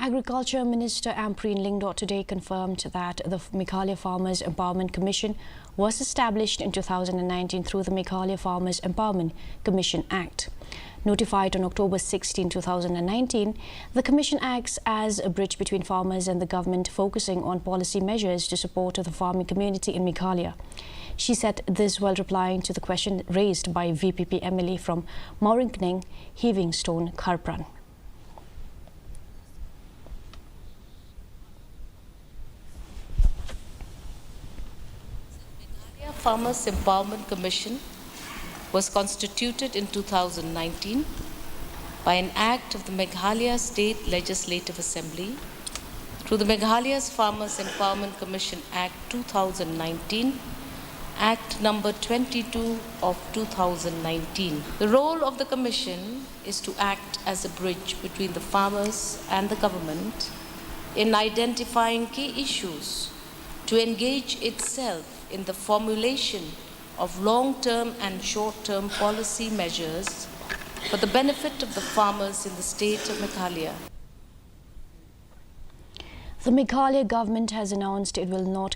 Agriculture Minister Ampreen Lingdot today confirmed that the Meghalaya Farmers Empowerment Commission was established in 2019 through the Meghalaya Farmers Empowerment Commission Act. Notified on October 16, 2019, the Commission acts as a bridge between farmers and the government, focusing on policy measures to support the farming community in Meghalaya. She said this while replying to the question raised by VPP MLA from Maurinkning, Heavingstone, Kharpran. Farmers Empowerment Commission was constituted in 2019 by an act of the Meghalaya State Legislative Assembly through the Meghalaya's Farmers Empowerment Commission Act 2019, Act number 22 of 2019. The role of the Commission is to act as a bridge between the farmers and the government in identifying key issues to engage itself in the formulation of long-term and short-term policy measures for the benefit of the farmers in the state of Meghalaya. The Meghalaya government has announced it will not